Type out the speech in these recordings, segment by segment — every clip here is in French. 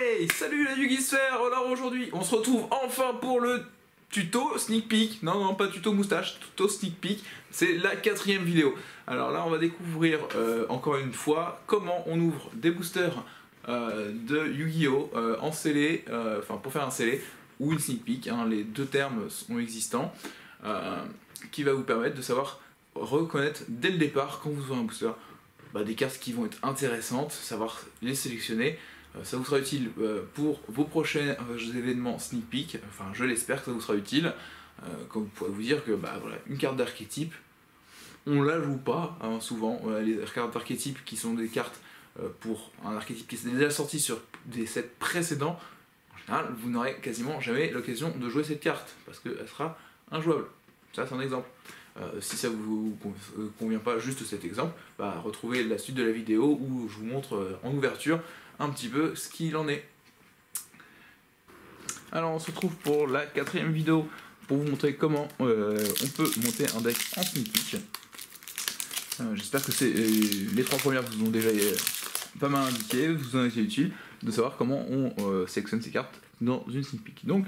Hey, salut la Yugisphère. Alors aujourd'hui, on se retrouve enfin pour le tuto sneak peek. Non, pas tuto moustache, tuto sneak peek. C'est la 4e vidéo. Alors là, on va découvrir encore une fois comment on ouvre des boosters de Yu-Gi-Oh! En scellé, enfin pour faire un scellé ou une sneak peek, hein, les deux termes sont existants, qui va vous permettre de savoir reconnaître dès le départ quand vous ouvrez un booster des cartes qui vont être intéressantes, savoir les sélectionner. Ça vous sera utile pour vos prochains événements sneak peek, enfin je l'espère que ça vous sera utile, quand vous pourrez vous dire que voilà, une carte d'archétype, on la joue pas hein, souvent, les cartes d'archétype qui sont des cartes pour un archétype qui est déjà sorti sur des sets précédents, en général vous n'aurez quasiment jamais l'occasion de jouer cette carte, parce qu'elle sera injouable. Ça c'est un exemple. Si ça vous convient pas juste cet exemple, retrouvez la suite de la vidéo où je vous montre en ouverture un petit peu ce qu'il en est. Alors on se retrouve pour la 4e vidéo pour vous montrer comment on peut monter un deck en sneak peek. J'espère que les 3 premières vous ont déjà pas mal indiqué, vous en été utile de savoir comment on sélectionne ces cartes dans une sneak peek. Donc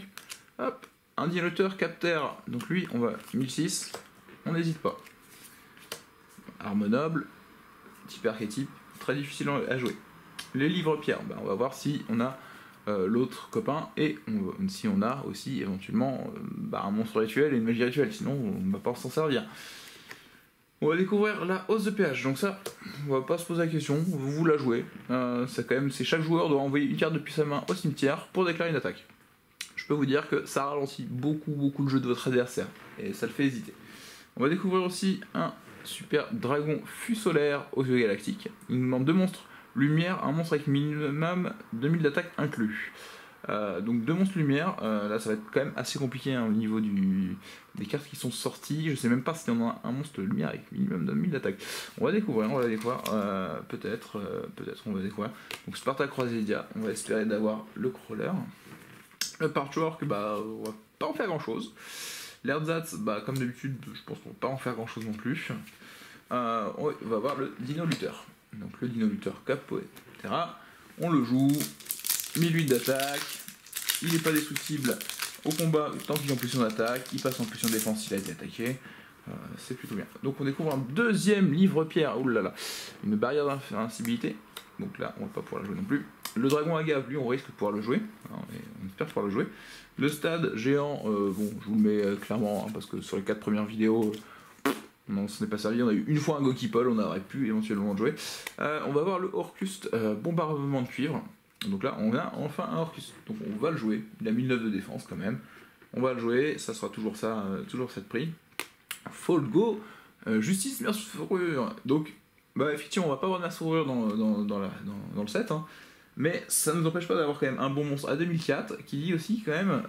hop, un diluteur capteur, donc lui on va 1006. On n'hésite pas. Arme noble, type archétype, très difficile à jouer. Les livres pierres, on va voir si on a l'autre copain et si on a aussi éventuellement un monstre rituel et une magie rituelle, sinon on ne va pas s'en servir. On va découvrir la hausse de pH, donc ça, on va pas se poser la question, vous la jouez. C'est chaque joueur doit envoyer une carte depuis sa main au cimetière pour déclarer une attaque. Je peux vous dire que ça ralentit beaucoup le jeu de votre adversaire et ça le fait hésiter. On va découvrir aussi un super dragon fût solaire aux yeux galactiques. Il nous demande 2 monstres lumière, un monstre avec minimum 2000 d'attaque inclus. Donc 2 monstres lumière, là ça va être quand même assez compliqué au niveau des cartes qui sont sorties. Je sais même pas si on a un monstre lumière avec minimum 2000 d'attaque. On va découvrir, peut-être on va découvrir. Donc Sparta Croisédia, on va espérer d'avoir le crawler. Le patchwork, on va pas en faire grand chose. L'Erzatz, comme d'habitude, je pense qu'on va pas en faire grand chose non plus. On va voir le Dino Lutteur. Donc le Dino Lutteur Capo, etc. On le joue, 1008 d'attaque, il n'est pas destructible au combat tant qu'il est en position d'attaque, il passe en position de défense s'il a été attaqué. C'est plutôt bien. Donc on découvre un 2e livre pierre, oulala, une barrière d'invincibilité. Donc là, on va pas pouvoir la jouer non plus. Le dragon agave, lui, on risque de pouvoir le jouer. On espère pouvoir le jouer. Le stade géant, je vous le mets clairement, parce que sur les 4 premières vidéos, on s'en est pas servi. On a eu une fois un Gokipol, on aurait pu éventuellement le jouer. On va voir le Orcust bombardement de cuivre. Donc là, on a enfin un Orcust. Donc on va le jouer. Il a 1009 de défense quand même. On va le jouer, ça sera toujours ça, toujours cette prix. Fall Go, justice, merceurure. Donc, effectivement, on va pas avoir de merceurure dans le set, hein. Mais ça ne nous empêche pas d'avoir quand même un bon monstre à 2004 qui dit aussi quand même,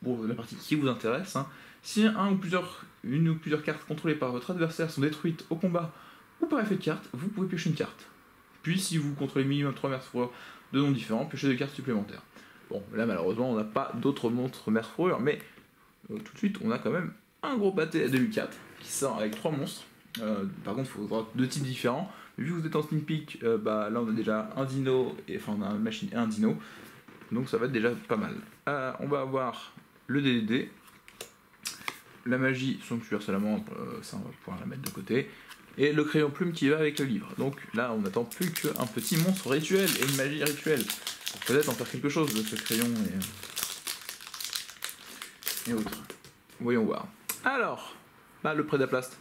pour la partie qui vous intéresse, hein, si une ou plusieurs cartes contrôlées par votre adversaire sont détruites au combat ou par effet de carte, vous pouvez piocher une carte. Puis si vous contrôlez minimum 3 merceurures de noms différents, piochez 2 cartes supplémentaires. Bon, là malheureusement on n'a pas d'autres monstres merceurures, mais tout de suite on a quand même un gros pâté à 2004 qui sort avec 3 monstres. Par contre il faudra 2 types différents. Vu que vous êtes en sneak peek, là on a déjà un dino, on a une machine et un dino, donc ça va être déjà pas mal. On va avoir le DDD, la magie somptuaire salamandre, ça on va pouvoir la mettre de côté, et le crayon plume qui va avec le livre. Donc là on n'attend plus qu'un petit monstre rituel et une magie rituelle. Peut-être en faire quelque chose de ce crayon et autres. Voyons voir. Alors, le Prédaplast,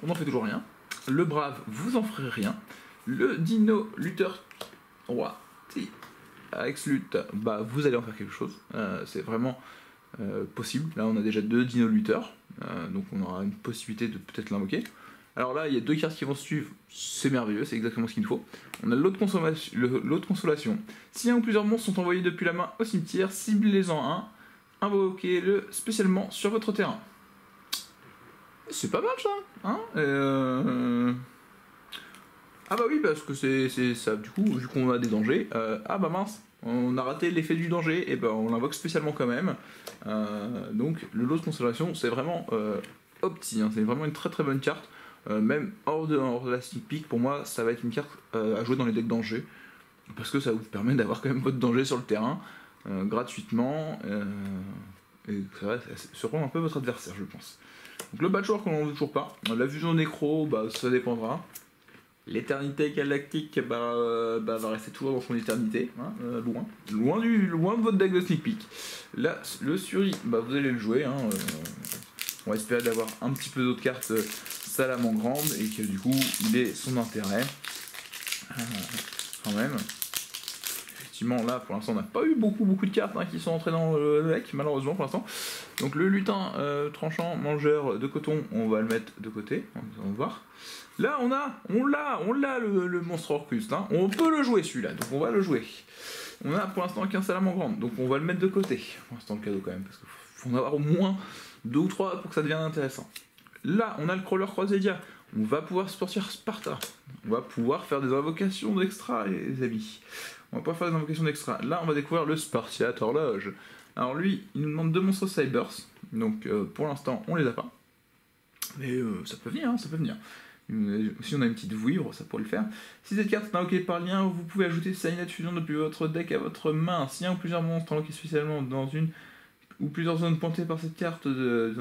on n'en fait toujours rien. Le brave, vous en ferez rien. Le Dino Lutteur roi, avec lutte, vous allez en faire quelque chose. C'est vraiment possible. Là, on a déjà 2 Dino Lutteurs, donc on aura une possibilité de peut-être l'invoquer. Alors là, il y a 2 cartes qui vont se suivre. C'est merveilleux, c'est exactement ce qu'il faut. On a l'autre consolation. Si un ou plusieurs monstres sont envoyés depuis la main au cimetière, ciblez-en un. Invoquez-le spécialement sur votre terrain. C'est pas mal ça, hein. Oui, parce que c'est ça, du coup, vu qu'on a des dangers, mince, on a raté l'effet du danger, et on l'invoque spécialement quand même. Donc le lot de consolation, c'est vraiment opti, hein, c'est vraiment une très bonne carte, même hors de la sneak peek, pour moi, ça va être une carte à jouer dans les decks danger. parce que ça vous permet d'avoir quand même votre danger sur le terrain gratuitement, et ça va surprendre un peu votre adversaire, je pense. Donc le patchwork, on n'en veut toujours pas. La fusion nécro, bah, ça dépendra. L'éternité galactique va rester toujours dans son éternité, hein, loin de votre deck de sneak peek. Là, le Suri, bah, vous allez le jouer. Hein, on va espérer d'avoir un petit peu d'autres cartes salamment grandes et que du coup il ait son intérêt quand même. Effectivement, là pour l'instant on n'a pas eu beaucoup de cartes qui sont entrées dans le deck, malheureusement pour l'instant. Donc le lutin tranchant mangeur de coton, on va le mettre de côté, on va voir. Là on l'a le monstre Orcus, hein. On peut le jouer celui-là, donc on va le jouer. On a pour l'instant qu'un salamand grande, donc on va le mettre de côté. Pour l'instant le cadeau quand même, parce qu'il faut en avoir au moins 2 ou 3 pour que ça devienne intéressant. Là on a le crawler croisédia, on va pouvoir sortir Sparta. On va pouvoir faire des invocations d'extra les amis. On va pouvoir faire des invocations d'extra. Là on va découvrir le Spartiate Horloge. Alors lui, il nous demande 2 monstres Cybers, donc pour l'instant on les a pas. Mais ça peut venir, hein, ça peut venir. Si on a une petite vouivre, ça pourrait le faire. Si cette carte est invoquée par lien, vous pouvez ajouter Signet Fusion depuis votre deck à votre main. Si un ou plusieurs monstres invoqués spécialement dans une ou plusieurs zones pointées par cette carte de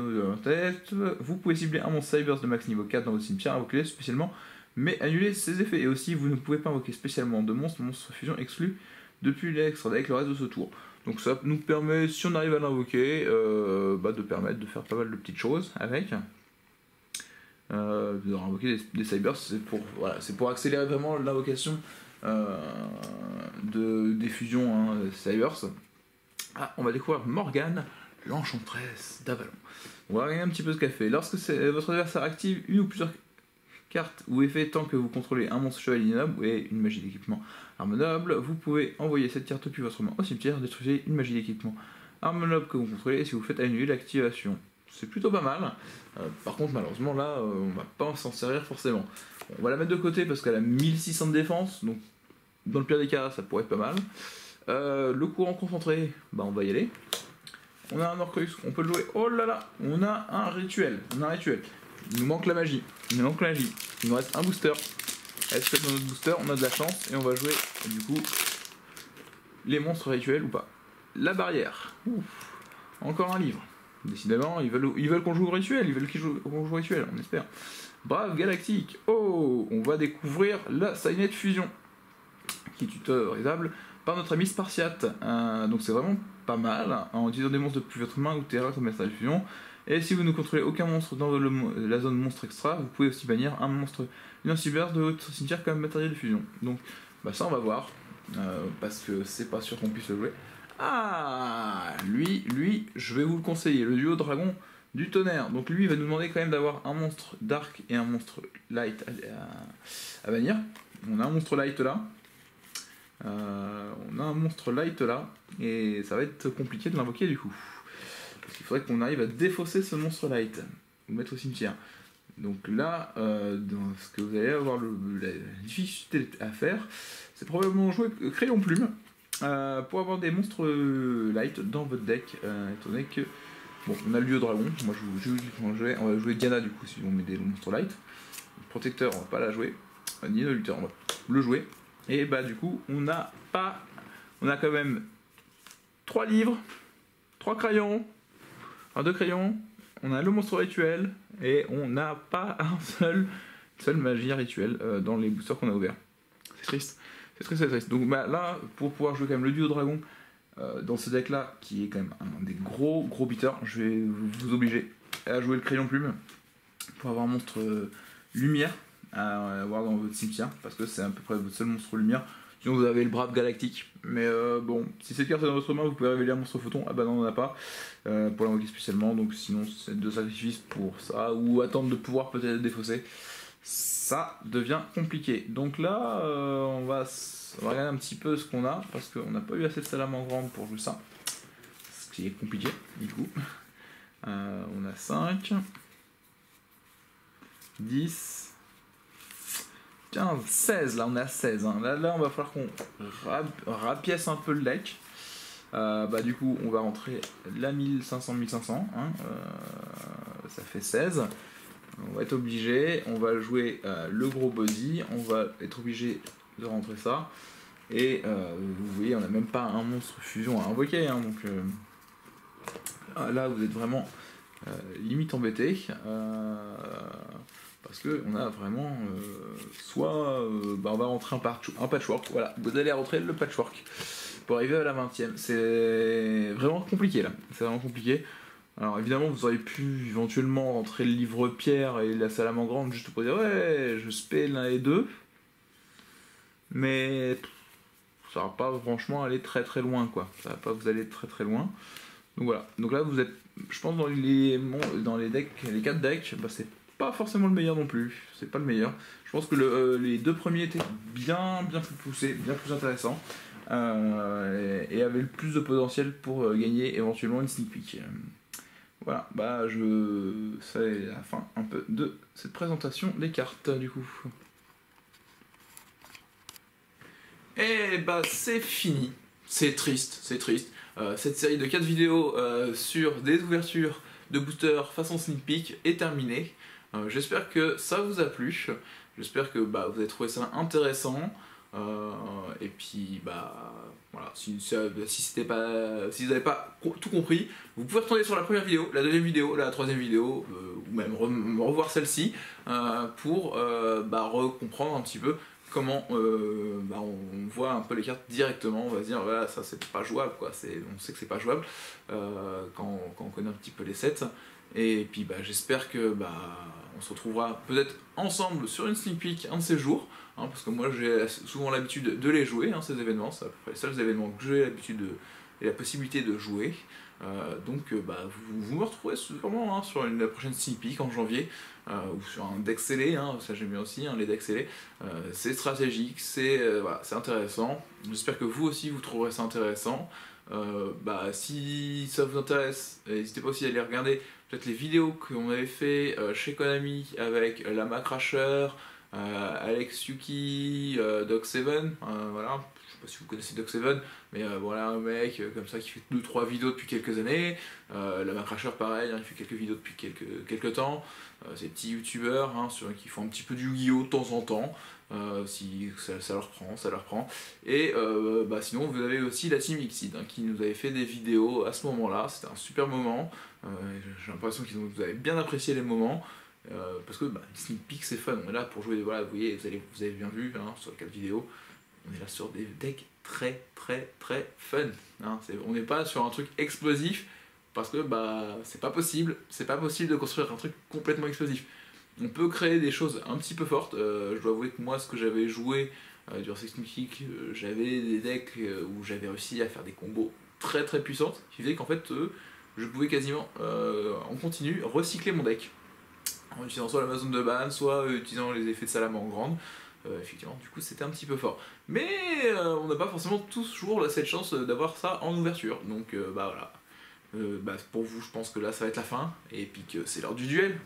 tête, vous pouvez cibler un monstre Cybers de max niveau 4 dans votre cimetière, invoquer spécialement, mais annuler ses effets. Et aussi, vous ne pouvez pas invoquer spécialement de monstre fusion exclu depuis l'extra deck le reste de ce tour. Donc ça nous permet, si on arrive à l'invoquer, de permettre de faire pas mal de petites choses avec. De invoquer des Cybers, c'est pour accélérer vraiment l'invocation des fusions Cybers. Ah, on va découvrir Morgane, l'enchanteresse d'Avalon. On va regarder un petit peu ce qu'elle fait. Lorsque votre adversaire active une ou plusieurs cartes ou effets tant que vous contrôlez un monstre chevalier noble et une magie d'équipement arme noble, vous pouvez envoyer cette carte depuis votre main au cimetière, détruire une magie d'équipement arme noble que vous contrôlez et si vous faites annuler l'activation. C'est plutôt pas mal. Par contre, malheureusement, là, on va pas s'en servir forcément. On va la mettre de côté parce qu'elle a 1600 de défense, donc dans le pire des cas, ça pourrait être pas mal. Le courant concentré, on va y aller. On a un Orcus, on peut le jouer. Oh là là, on a un rituel. Il nous manque la magie. Il nous reste un booster. Est-ce que dans notre booster, on a de la chance et on va jouer, du coup, les monstres rituels ou pas. La barrière. Ouf. Encore un livre. Décidément, ils veulent qu'on joue au rituel, qu'on joue au rituel, on espère. Brave Galactique. Oh, on va découvrir la Signet Fusion, qui est tutorisable par notre ami Spartiate. Donc c'est vraiment pas mal, en utilisant des monstres depuis votre main ou terrain comme la Signet Fusion. Et si vous ne contrôlez aucun monstre dans la zone monstre extra, vous pouvez aussi bannir un monstre cyber de votre cimetière comme matériel de fusion. Donc ça on va voir, parce que c'est pas sûr qu'on puisse le jouer. Ah, lui, je vais vous le conseiller, le duo dragon du tonnerre. Donc lui, il va nous demander quand même d'avoir un monstre dark et un monstre light à bannir. On a un monstre light là. Et ça va être compliqué de l'invoquer du coup. Parce qu'il faudrait qu'on arrive à défausser ce monstre light, ou le mettre au cimetière. Donc là, dans ce que vous allez avoir la difficulté à faire, c'est probablement jouer crayon plume. Pour avoir des monstres light dans votre deck, étant donné que on a le lieu dragon. Moi on va jouer Diana du coup si on met des monstres light. Le protecteur on va pas la jouer, ni le lutteur on va le jouer. Et du coup on a quand même 3 livres, 3 crayons, 2 crayons, on a le monstre rituel et on n'a pas un seul magie rituel dans les boosters qu'on a ouverts. C'est triste. C'est triste. Donc là, pour pouvoir jouer quand même le duo dragon dans ce deck là, qui est quand même un des gros beaters, je vais vous obliger à jouer le crayon plume pour avoir un monstre lumière à avoir dans votre cimetière, parce que c'est à peu près votre seul monstre lumière. Sinon vous avez le brave galactique, mais si cette carte est dans votre main, vous pouvez révéler un monstre photon. Ah non, on n'en a pas pour l'invoquer spécialement, donc sinon c'est 2 sacrifices pour ça, ou attendre de pouvoir peut-être défausser. Ça devient compliqué. Donc là, on va regarder un petit peu ce qu'on a, parce qu'on n'a pas eu assez de salamandre grande pour jouer ça. Ce qui est compliqué, du coup. On a 5, 10, 15, 16. Là, on est à 16. Hein. Là, on va falloir qu'on rapièce un peu le deck. Du coup, on va rentrer la 1500-1500. Hein. Ça fait 16. On va être obligé, on va jouer le gros body, on va être obligé de rentrer ça. Et vous voyez, on n'a même pas un monstre fusion à invoquer, hein, donc là vous êtes vraiment limite embêté, parce que on a vraiment soit on va rentrer un patchwork, voilà, vous allez rentrer le patchwork pour arriver à la 20e. C'est vraiment compliqué là, c'est vraiment compliqué. Alors évidemment vous auriez pu éventuellement rentrer le livre pierre et la salamandre juste pour dire ouais je spé l'un et deux, mais ça va pas franchement aller très très loin quoi, ça va pas vous aller très très loin. Donc voilà, donc là vous êtes, je pense dans les decks, les 4 decks, bah, c'est pas forcément le meilleur non plus, c'est pas le meilleur. Je pense que les deux premiers étaient bien plus poussés, bien plus intéressants, et avaient le plus de potentiel pour gagner éventuellement une sneak peek. Voilà, bah c'est la fin un peu de cette présentation des cartes du coup. Et bah c'est fini, c'est triste, c'est triste. Cette série de 4 vidéos sur des ouvertures de boosters façon sneak peek est terminée. J'espère que ça vous a plu, j'espère que vous avez trouvé ça intéressant. Et puis voilà, si vous n'avez pas tout compris, vous pouvez retourner sur la première vidéo, la deuxième vidéo, la troisième vidéo, ou même revoir celle-ci pour recomprendre un petit peu comment on voit un peu les cartes directement. On va se dire voilà, ça c'est pas jouable quoi, on sait que c'est pas jouable quand on connaît un petit peu les sets. Et puis j'espère que on se retrouvera peut-être ensemble sur une sneak peek un de ces jours, hein, parce que moi j'ai souvent l'habitude de les jouer, hein, ces événements, c'est à peu près les seuls événements que j'ai l'habitude et la possibilité de jouer. Donc vous me retrouvez sûrement hein, sur la prochaine sneak peek en janvier, ou sur un deck scellé, hein, ça j'aime bien aussi, hein, les decks scellés. C'est stratégique, voilà, c'est intéressant. J'espère que vous aussi vous trouverez ça intéressant. Si ça vous intéresse, n'hésitez pas aussi à aller regarder peut-être les vidéos qu'on avait fait chez Konami avec Lama Crasher, Alex Yuki, Doc7, voilà. Je sais pas si vous connaissez Doc7, mais voilà un mec comme ça qui fait 2-3 vidéos depuis quelques années. Lama Crasher pareil, hein, il fait quelques vidéos depuis quelques temps. C'est des petits youtubeurs hein, qui font un petit peu du Yu-Gi-Oh de temps en temps. Si ça leur prend. Et sinon vous avez aussi la Team Xseed hein, qui nous avait fait des vidéos à ce moment-là, c'était un super moment. J'ai l'impression qu'ils vous avez bien apprécié les moments. Parce que sneak peek c'est fun, on est là pour jouer, voilà, vous voyez, vous avez bien vu hein, sur les 4 vidéos, on est là sur des decks très fun, hein. On n'est pas sur un truc explosif, parce que c'est pas possible de construire un truc complètement explosif. On peut créer des choses un petit peu fortes, je dois avouer que moi ce que j'avais joué durant cette sneak peek, j'avais des decks où j'avais réussi à faire des combos très puissants, qui faisait qu'en fait je pouvais quasiment en continu recycler mon deck en utilisant soit l'Amazon de ban, soit utilisant les effets de salamandre grande. Effectivement, du coup, c'était un petit peu fort. Mais on n'a pas forcément toujours cette chance d'avoir ça en ouverture. Donc, voilà. Pour vous, je pense que là, ça va être la fin. Et puis que c'est l'heure du duel.